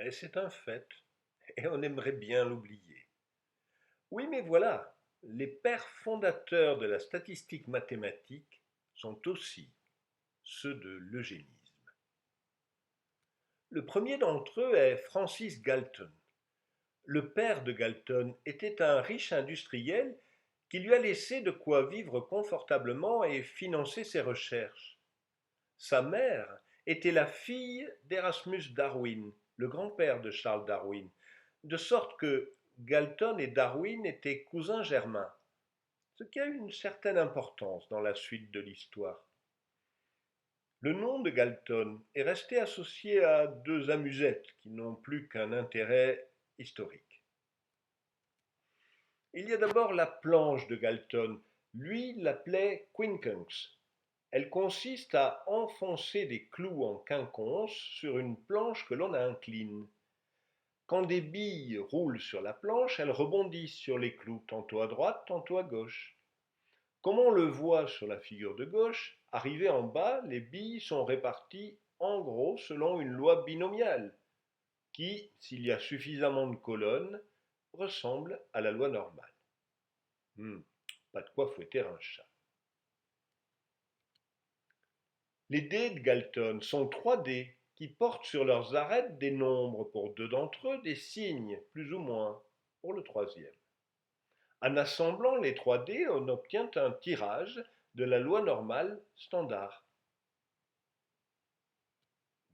Et c'est un fait, et on aimerait bien l'oublier. Oui, mais voilà, les pères fondateurs de la statistique mathématique sont aussi ceux de l'eugénisme. Le premier d'entre eux est Francis Galton. Le père de Galton était un riche industriel qui lui a laissé de quoi vivre confortablement et financer ses recherches. Sa mère était la fille d'Erasmus Darwin, le grand-père de Charles Darwin, de sorte que Galton et Darwin étaient cousins germains, ce qui a une certaine importance dans la suite de l'histoire. Le nom de Galton est resté associé à deux amusettes qui n'ont plus qu'un intérêt historique. Il y a d'abord la planche de Galton, lui l'appelait quincunx. Elle consiste à enfoncer des clous en quinconce sur une planche que l'on incline. Quand des billes roulent sur la planche, elles rebondissent sur les clous, tantôt à droite, tantôt à gauche. Comme on le voit sur la figure de gauche, arrivé en bas, les billes sont réparties en gros selon une loi binomiale, qui, s'il y a suffisamment de colonnes, ressemble à la loi normale. Hmm, pas de quoi fouetter un chat. Les dés de Galton sont 3 dés qui portent sur leurs arêtes des nombres pour deux d'entre eux, des signes, plus ou moins, pour le troisième. En assemblant les 3 dés, on obtient un tirage de la loi normale standard.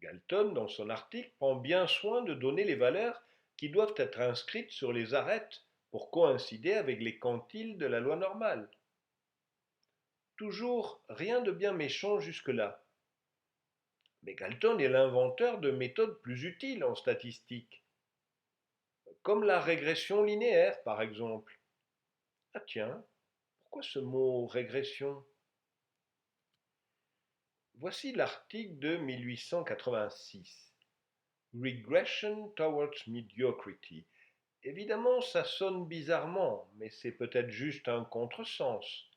Galton, dans son article, prend bien soin de donner les valeurs qui doivent être inscrites sur les arêtes pour coïncider avec les quantiles de la loi normale. Toujours rien de bien méchant jusque-là. Mais Galton est l'inventeur de méthodes plus utiles en statistique, comme la régression linéaire par exemple. Ah tiens, pourquoi ce mot régression? Voici l'article de 1886. Regression towards mediocrity. Évidemment, ça sonne bizarrement, mais c'est peut-être juste un contresens.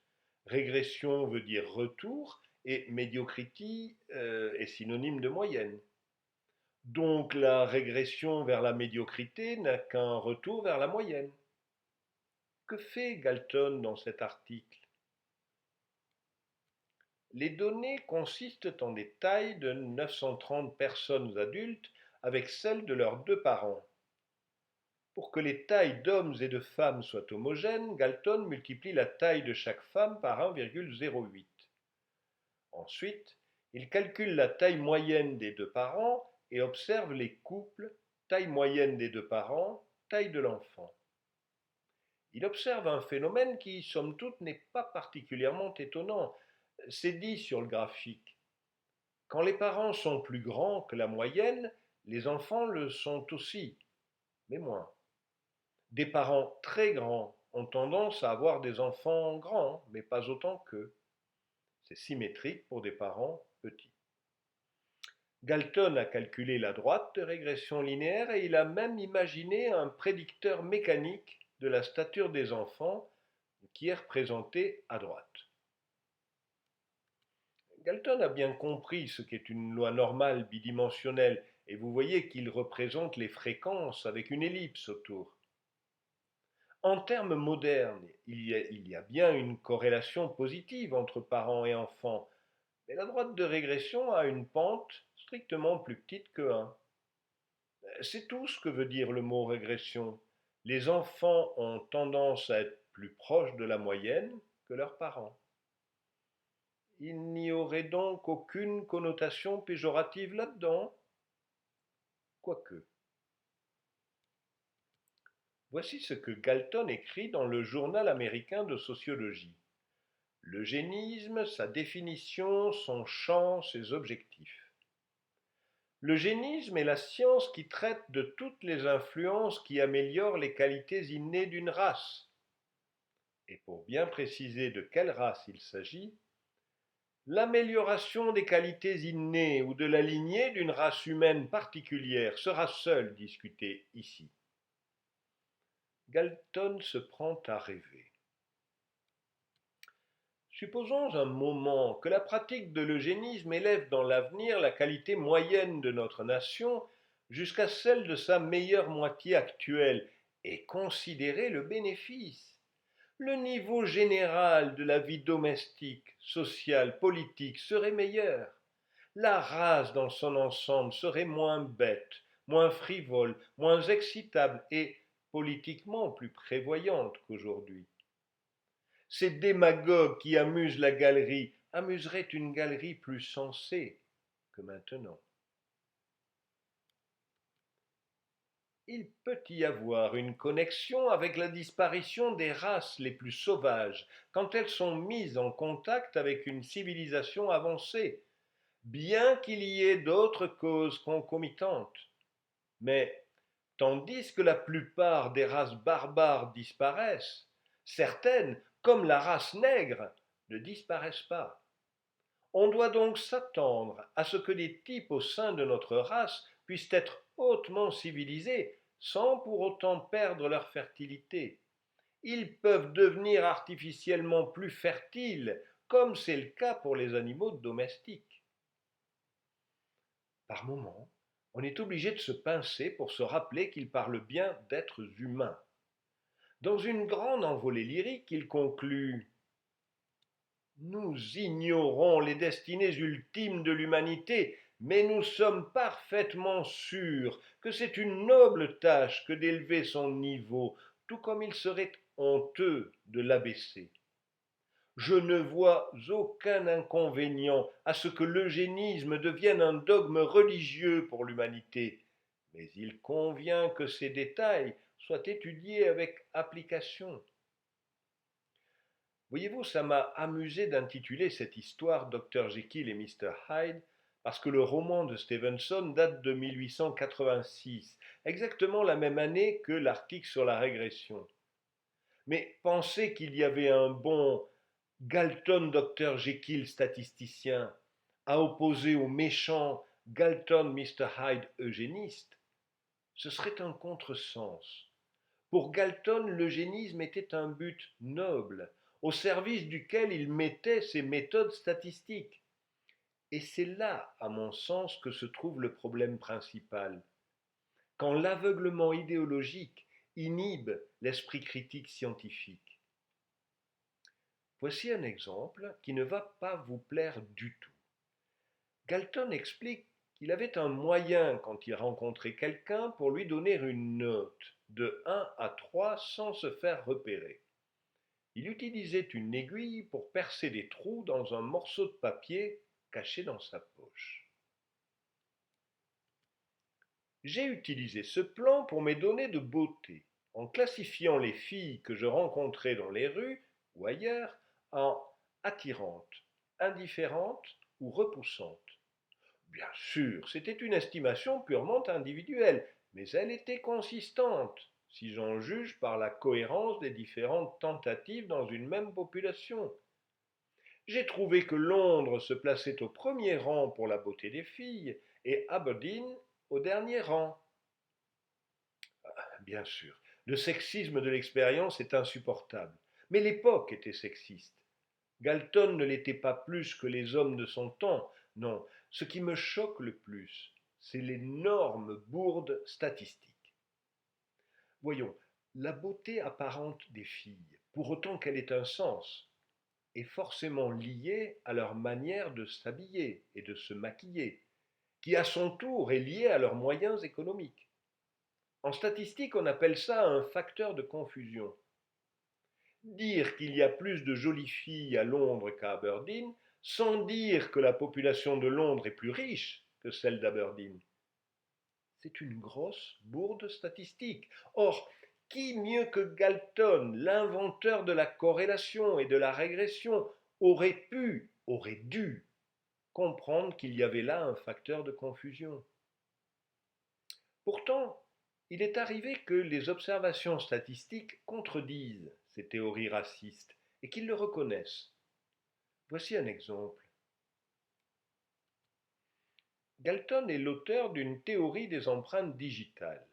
Régression veut dire retour et mediocrity est synonyme de moyenne. Donc la régression vers la médiocrité n'a qu'un retour vers la moyenne. Que fait Galton dans cet article? Les données consistent en des tailles de 930 personnes adultes avec celles de leurs deux parents. Pour que les tailles d'hommes et de femmes soient homogènes, Galton multiplie la taille de chaque femme par 1,08. Ensuite, il calcule la taille moyenne des deux parents et observe les couples, taille moyenne des deux parents, taille de l'enfant. Il observe un phénomène qui, somme toute, n'est pas particulièrement étonnant. C'est dit sur le graphique. Quand les parents sont plus grands que la moyenne, les enfants le sont aussi, mais moins. Des parents très grands ont tendance à avoir des enfants grands, mais pas autant qu'eux. C'est symétrique pour des parents petits. Galton a calculé la droite de régression linéaire et il a même imaginé un prédicteur mécanique de la stature des enfants qui est représenté à droite. Galton a bien compris ce qu'est une loi normale bidimensionnelle et vous voyez qu'il représente les fréquences avec une ellipse autour. En termes modernes, il y a bien une corrélation positive entre parents et enfants, mais la droite de régression a une pente strictement plus petite que 1. C'est tout ce que veut dire le mot régression. Les enfants ont tendance à être plus proches de la moyenne que leurs parents. Il n'y aurait donc aucune connotation péjorative là-dedans? Quoique. Voici ce que Galton écrit dans le Journal américain de sociologie. L'eugénisme, sa définition, son champ, ses objectifs. L'eugénisme est la science qui traite de toutes les influences qui améliorent les qualités innées d'une race. Et pour bien préciser de quelle race il s'agit, l'amélioration des qualités innées ou de la lignée d'une race humaine particulière sera seule discutée ici. Galton se prend à rêver. Supposons un moment que la pratique de l'eugénisme élève dans l'avenir la qualité moyenne de notre nation jusqu'à celle de sa meilleure moitié actuelle, et considérer le bénéfice. Le niveau général de la vie domestique, sociale, politique serait meilleur. La race dans son ensemble serait moins bête, moins frivole, moins excitable et politiquement plus prévoyante qu'aujourd'hui. Ces démagogues qui amusent la galerie amuseraient une galerie plus sensée que maintenant. Il peut y avoir une connexion avec la disparition des races les plus sauvages quand elles sont mises en contact avec une civilisation avancée, bien qu'il y ait d'autres causes concomitantes. Mais tandis que la plupart des races barbares disparaissent, certaines, comme la race nègre, ne disparaissent pas. On doit donc s'attendre à ce que des types au sein de notre race puissent être hautement civilisés sans pour autant perdre leur fertilité. Ils peuvent devenir artificiellement plus fertiles, comme c'est le cas pour les animaux domestiques. Par moments, on est obligé de se pincer pour se rappeler qu'il parle bien d'êtres humains. Dans une grande envolée lyrique, il conclut: nous ignorons les destinées ultimes de l'humanité, mais nous sommes parfaitement sûrs que c'est une noble tâche que d'élever son niveau, tout comme il serait honteux de l'abaisser. Je ne vois aucun inconvénient à ce que l'eugénisme devienne un dogme religieux pour l'humanité, mais il convient que ces détails soient étudiés avec application. Voyez-vous, ça m'a amusé d'intituler cette histoire Dr Jekyll et Mr Hyde, parce que le roman de Stevenson date de 1886, exactement la même année que l'article sur la régression. Mais pensez qu'il y avait un bon Galton Dr Jekyll statisticien à opposer au méchant Galton Mr Hyde eugéniste, ce serait un contresens. Pour Galton, l'eugénisme était un but noble, au service duquel il mettait ses méthodes statistiques. Et c'est là, à mon sens, que se trouve le problème principal. Quand l'aveuglement idéologique inhibe l'esprit critique scientifique. Voici un exemple qui ne va pas vous plaire du tout. Galton explique qu'il avait un moyen quand il rencontrait quelqu'un pour lui donner une note de 1 à 3 sans se faire repérer. Il utilisait une aiguille pour percer des trous dans un morceau de papier caché dans sa poche. J'ai utilisé ce plan pour mes données de beauté, en classifiant les filles que je rencontrais dans les rues ou ailleurs en attirantes, indifférentes ou repoussantes. Bien sûr, c'était une estimation purement individuelle, mais elle était consistante, si j'en juge par la cohérence des différentes tentatives dans une même population. J'ai trouvé que Londres se plaçait au premier rang pour la beauté des filles et Aberdeen au dernier rang. Bien sûr, le sexisme de l'expérience est insupportable, mais l'époque était sexiste. Galton ne l'était pas plus que les hommes de son temps, non, ce qui me choque le plus, c'est l'énorme bourde statistique. Voyons, la beauté apparente des filles, pour autant qu'elle ait un sens, est forcément liée à leur manière de s'habiller et de se maquiller, qui à son tour est liée à leurs moyens économiques. En statistique, on appelle ça un facteur de confusion. Dire qu'il y a plus de jolies filles à Londres qu'à Aberdeen, sans dire que la population de Londres est plus riche que celle d'Aberdeen. C'est une grosse bourde statistique. Or, qui mieux que Galton, l'inventeur de la corrélation et de la régression, aurait dû comprendre qu'il y avait là un facteur de confusion. Pourtant, il est arrivé que les observations statistiques contredisent ces théories racistes et qu'ils le reconnaissent. Voici un exemple. Galton est l'auteur d'une théorie des empreintes digitales.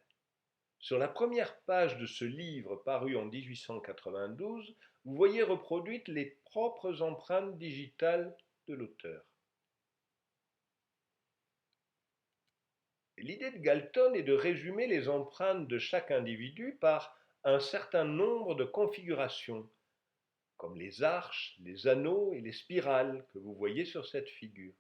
Sur la première page de ce livre paru en 1892, vous voyez reproduites les propres empreintes digitales de l'auteur. L'idée de Galton est de résumer les empreintes de chaque individu par un certain nombre de configurations, comme les arches, les anneaux et les spirales que vous voyez sur cette figure.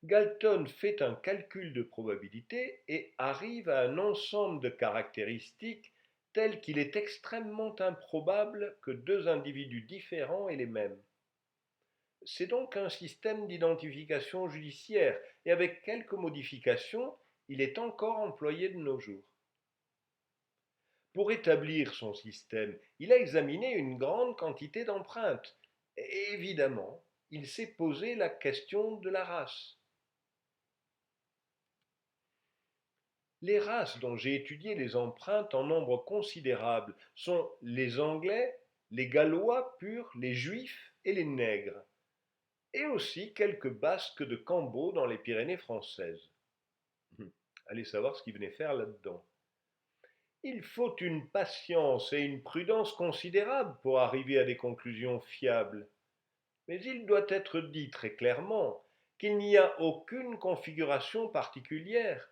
Galton fait un calcul de probabilité et arrive à un ensemble de caractéristiques tel qu'il est extrêmement improbable que deux individus différents aient les mêmes. C'est donc un système d'identification judiciaire et avec quelques modifications, il est encore employé de nos jours. Pour établir son système, il a examiné une grande quantité d'empreintes et évidemment, il s'est posé la question de la race. Les races dont j'ai étudié les empreintes en nombre considérable sont les Anglais, les Gallois purs, les Juifs et les Nègres, et aussi quelques Basques de Cambo dans les Pyrénées françaises. Allez savoir ce qu'ils venaient faire là-dedans. Il faut une patience et une prudence considérables pour arriver à des conclusions fiables. Mais il doit être dit très clairement qu'il n'y a aucune configuration particulière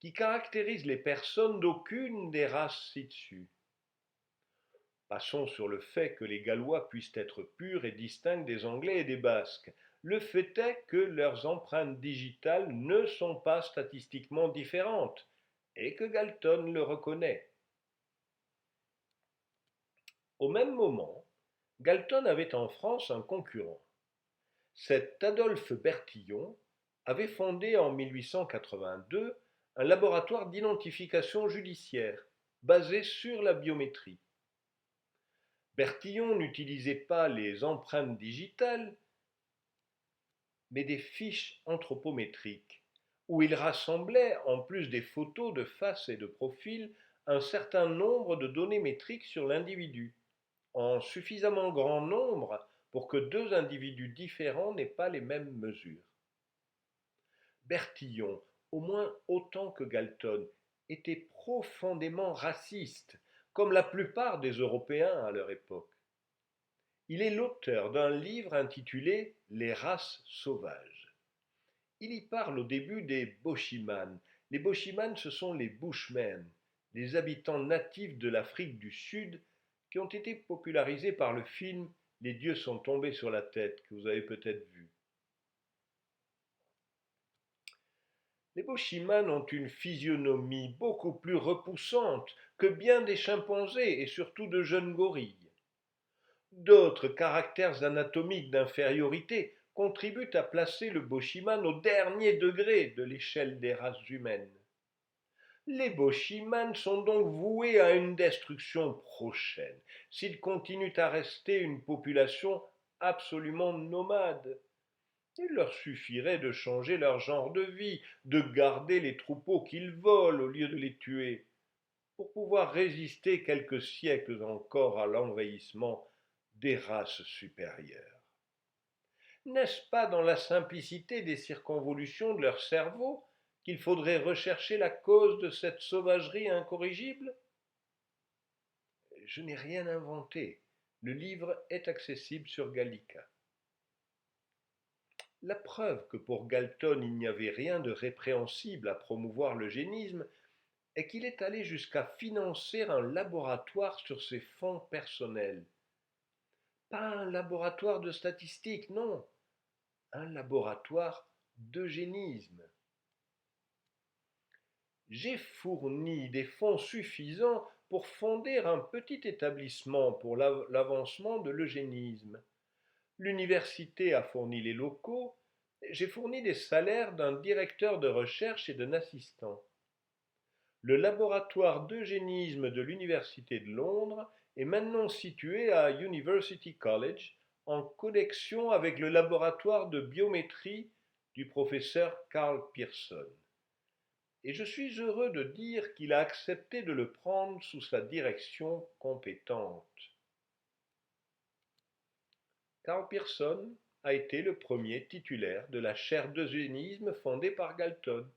qui caractérise les personnes d'aucune des races ci-dessus. Passons sur le fait que les Gallois puissent être purs et distincts des Anglais et des Basques. Le fait est que leurs empreintes digitales ne sont pas statistiquement différentes, et que Galton le reconnaît. Au même moment, Galton avait en France un concurrent. Cet Adolphe Bertillon avait fondé en 1882 un laboratoire d'identification judiciaire basé sur la biométrie. Bertillon n'utilisait pas les empreintes digitales, mais des fiches anthropométriques, où il rassemblait, en plus des photos de face et de profil, un certain nombre de données métriques sur l'individu, en suffisamment grand nombre pour que deux individus différents n'aient pas les mêmes mesures. Bertillon, au moins autant que Galton, était profondément raciste, comme la plupart des Européens à leur époque. Il est l'auteur d'un livre intitulé Les races sauvages. Il y parle au début des Bochiman. Les Bochiman, ce sont les Bushmen, les habitants natifs de l'Afrique du Sud qui ont été popularisés par le film Les dieux sont tombés sur la tête, que vous avez peut-être vu. Les Bushiman ont une physionomie beaucoup plus repoussante que bien des chimpanzés et surtout de jeunes gorilles. D'autres caractères anatomiques d'infériorité contribuent à placer le Bushiman au dernier degré de l'échelle des races humaines. Les Bushiman sont donc voués à une destruction prochaine s'ils continuent à rester une population absolument nomade. Il leur suffirait de changer leur genre de vie, de garder les troupeaux qu'ils volent au lieu de les tuer, pour pouvoir résister quelques siècles encore à l'envahissement des races supérieures. N'est-ce pas dans la simplicité des circonvolutions de leur cerveau qu'il faudrait rechercher la cause de cette sauvagerie incorrigible? Je n'ai rien inventé. Le livre est accessible sur Gallica. La preuve que pour Galton il n'y avait rien de répréhensible à promouvoir l'eugénisme est qu'il est allé jusqu'à financer un laboratoire sur ses fonds personnels. Pas un laboratoire de statistiques, non, un laboratoire d'eugénisme. J'ai fourni des fonds suffisants pour fonder un petit établissement pour l'avancement de l'eugénisme. L'université a fourni les locaux, j'ai fourni des salaires d'un directeur de recherche et d'un assistant. Le laboratoire d'eugénisme de l'Université de Londres est maintenant situé à University College en connexion avec le laboratoire de biométrie du professeur Karl Pearson. Et je suis heureux de dire qu'il a accepté de le prendre sous sa direction compétente. Karl Pearson a été le premier titulaire de la chaire d'eugénisme fondée par Galton.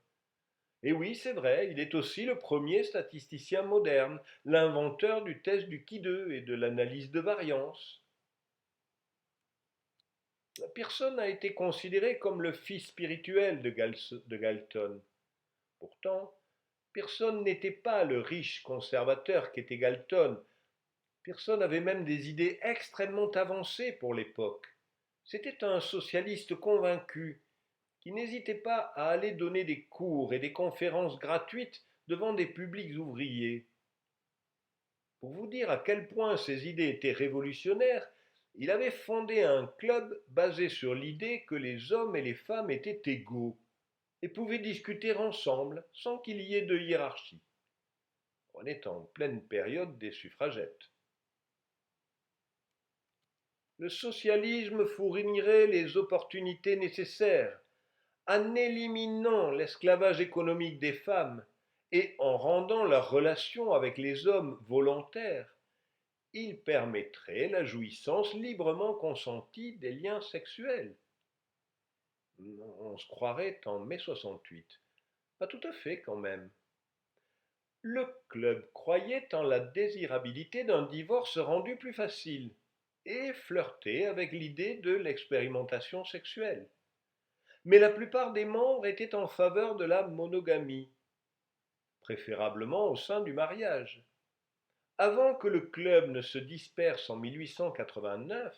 Et oui, c'est vrai, il est aussi le premier statisticien moderne, l'inventeur du test du Qui-2 et de l'analyse de variance. Pearson a été considéré comme le fils spirituel de Galton. Pourtant, Pearson n'était pas le riche conservateur qu'était Galton. Pearson avait même des idées extrêmement avancées pour l'époque. C'était un socialiste convaincu qui n'hésitait pas à aller donner des cours et des conférences gratuites devant des publics ouvriers. Pour vous dire à quel point ses idées étaient révolutionnaires, il avait fondé un club basé sur l'idée que les hommes et les femmes étaient égaux et pouvaient discuter ensemble sans qu'il y ait de hiérarchie. On est en pleine période des suffragettes. Le socialisme fournirait les opportunités nécessaires en éliminant l'esclavage économique des femmes et en rendant leurs relations avec les hommes volontaires. Il permettrait la jouissance librement consentie des liens sexuels. On se croirait en mai 68. Pas tout à fait quand même. Le club croyait en la désirabilité d'un divorce rendu plus facile et flirtait avec l'idée de l'expérimentation sexuelle. Mais la plupart des membres étaient en faveur de la monogamie, préférablement au sein du mariage. Avant que le club ne se disperse en 1889,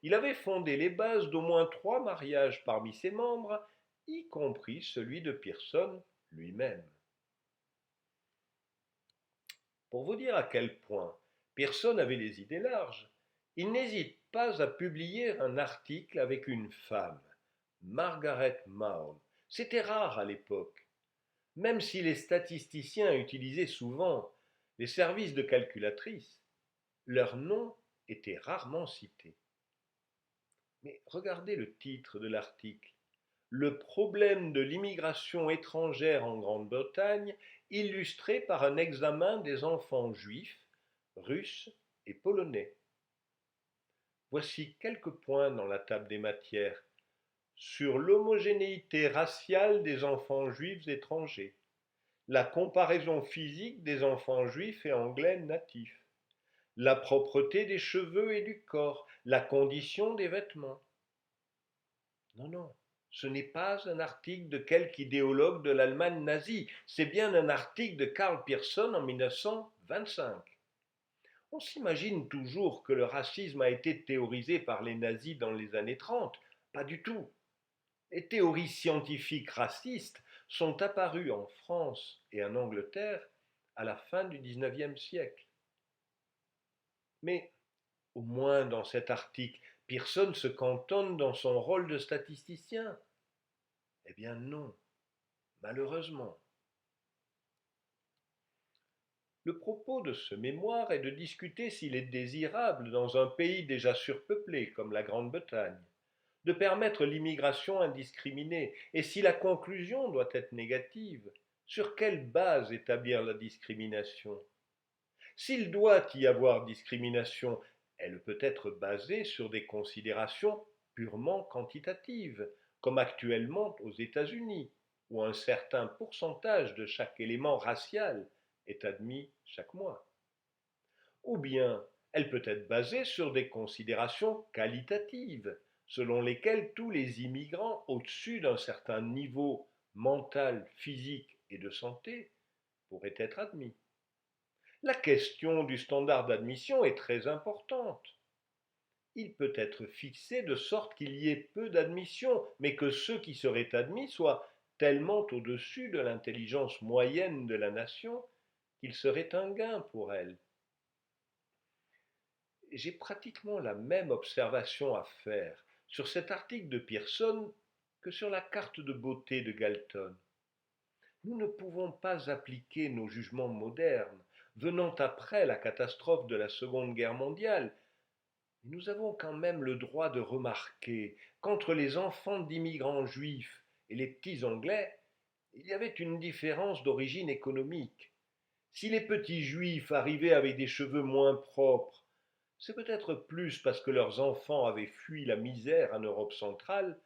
il avait fondé les bases d'au moins 3 mariages parmi ses membres, y compris celui de Pearson lui-même. Pour vous dire à quel point Pearson avait les idées larges, il n'hésite pas à publier un article avec une femme, Margaret Maun. C'était rare à l'époque. Même si les statisticiens utilisaient souvent les services de calculatrices, leur nom était rarement cité. Mais regardez le titre de l'article. Le problème de l'immigration étrangère en Grande-Bretagne, illustré par un examen des enfants juifs, russes et polonais. Voici quelques points dans la table des matières sur l'homogénéité raciale des enfants juifs étrangers, la comparaison physique des enfants juifs et anglais natifs, la propreté des cheveux et du corps, la condition des vêtements. Non, non, ce n'est pas un article de quelque idéologue de l'Allemagne nazie, c'est bien un article de Karl Pearson en 1925. On s'imagine toujours que le racisme a été théorisé par les nazis dans les années 30. Pas du tout. Les théories scientifiques racistes sont apparues en France et en Angleterre à la fin du XIXe siècle. Mais, au moins dans cet article, Pearson se cantonne dans son rôle de statisticien. Eh bien non, malheureusement. Le propos de ce mémoire est de discuter s'il est désirable, dans un pays déjà surpeuplé comme la Grande-Bretagne, de permettre l'immigration indiscriminée, et si la conclusion doit être négative, sur quelle base établir la discrimination? S'il doit y avoir discrimination, elle peut être basée sur des considérations purement quantitatives, comme actuellement aux États-Unis, où un certain pourcentage de chaque élément racial est admis chaque mois. Ou bien elle peut être basée sur des considérations qualitatives, selon lesquelles tous les immigrants au-dessus d'un certain niveau mental, physique et de santé pourraient être admis. La question du standard d'admission est très importante. Il peut être fixé de sorte qu'il y ait peu d'admissions, mais que ceux qui seraient admis soient tellement au-dessus de l'intelligence moyenne de la nation qu'il serait un gain pour elle. J'ai pratiquement la même observation à faire sur cet article de Pearson que sur la carte de beauté de Galton. Nous ne pouvons pas appliquer nos jugements modernes, venant après la catastrophe de la Seconde Guerre mondiale, mais nous avons quand même le droit de remarquer qu'entre les enfants d'immigrants juifs et les petits Anglais, il y avait une différence d'origine économique. Si les petits juifs arrivaient avec des cheveux moins propres, c'est peut-être plus parce que leurs enfants avaient fui la misère en Europe centrale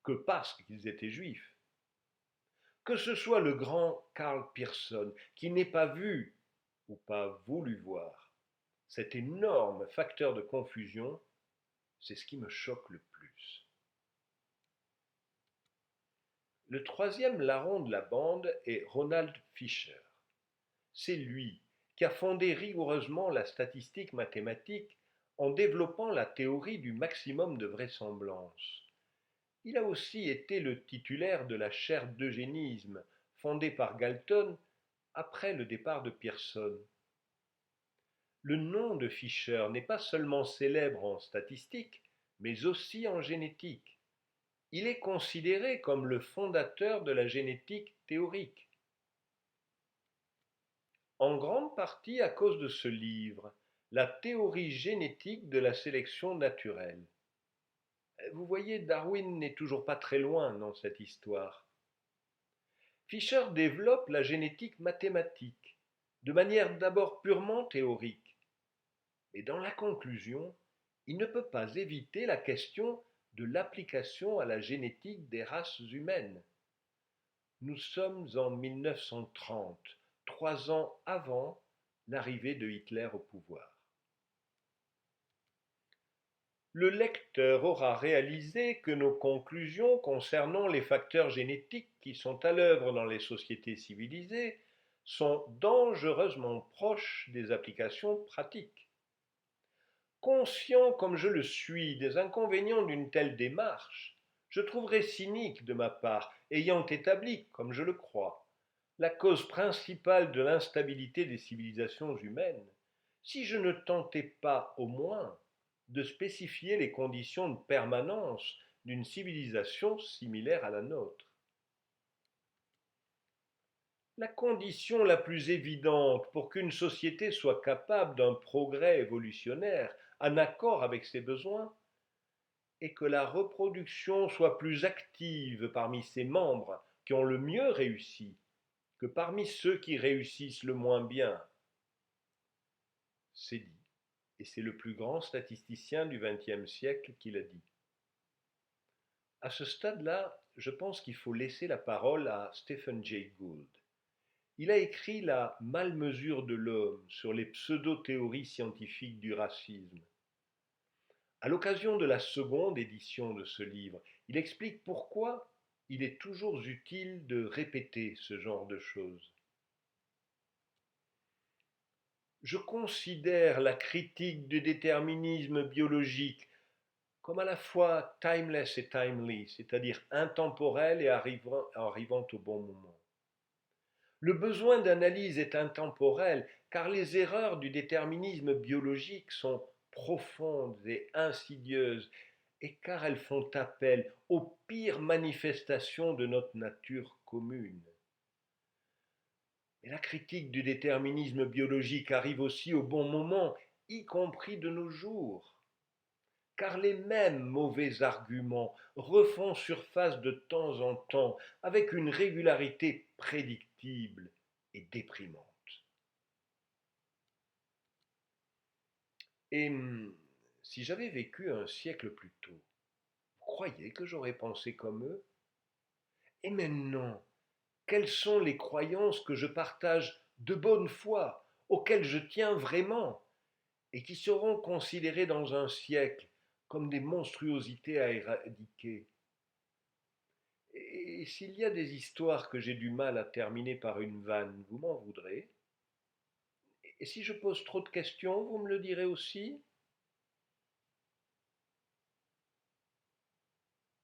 que parce qu'ils étaient juifs. Que ce soit le grand Karl Pearson qui n'ait pas vu ou pas voulu voir cet énorme facteur de confusion, c'est ce qui me choque le plus. Le troisième larron de la bande est Ronald Fisher. C'est lui qui a fondé rigoureusement la statistique mathématique en développant la théorie du maximum de vraisemblance. Il a aussi été le titulaire de la chaire d'eugénisme fondée par Galton après le départ de Pearson. Le nom de Fisher n'est pas seulement célèbre en statistique, mais aussi en génétique. Il est considéré comme le fondateur de la génétique théorique. En grande partie à cause de ce livre, La théorie génétique de la sélection naturelle. Vous voyez, Darwin n'est toujours pas très loin dans cette histoire. Fisher développe la génétique mathématique, de manière d'abord purement théorique. Mais dans la conclusion, il ne peut pas éviter la question de l'application à la génétique des races humaines. Nous sommes en 1930, 3 ans avant l'arrivée de Hitler au pouvoir. Le lecteur aura réalisé que nos conclusions concernant les facteurs génétiques qui sont à l'œuvre dans les sociétés civilisées sont dangereusement proches des applications pratiques. Conscient comme je le suis des inconvénients d'une telle démarche, je trouverais cynique de ma part, ayant établi, comme je le crois, la cause principale de l'instabilité des civilisations humaines, si je ne tentais pas au moins de spécifier les conditions de permanence d'une civilisation similaire à la nôtre. La condition la plus évidente pour qu'une société soit capable d'un progrès évolutionnaire en accord avec ses besoins est que la reproduction soit plus active parmi ses membres qui ont le mieux réussi que parmi ceux qui réussissent le moins bien. C'est dit, et c'est le plus grand statisticien du XXe siècle qui l'a dit. À ce stade-là, je pense qu'il faut laisser la parole à Stephen Jay Gould. Il a écrit La malmesure de l'homme sur les pseudo-théories scientifiques du racisme. À l'occasion de la seconde édition de ce livre, il explique pourquoi il est toujours utile de répéter ce genre de choses. Je considère la critique du déterminisme biologique comme à la fois timeless et timely, c'est-à-dire intemporel et arrivant au bon moment. Le besoin d'analyse est intemporel car les erreurs du déterminisme biologique sont profondes et insidieuses et car elles font appel aux pires manifestations de notre nature commune. Mais la critique du déterminisme biologique arrive aussi au bon moment, y compris de nos jours. Car les mêmes mauvais arguments refont surface de temps en temps avec une régularité prédictible et déprimante. Et si j'avais vécu un siècle plus tôt, vous croyez que j'aurais pensé comme eux? Et maintenant, quelles sont les croyances que je partage de bonne foi, auxquelles je tiens vraiment, et qui seront considérées dans un siècle comme des monstruosités à éradiquer? Et s'il y a des histoires que j'ai du mal à terminer par une vanne, vous m'en voudrez? Et si je pose trop de questions, vous me le direz aussi?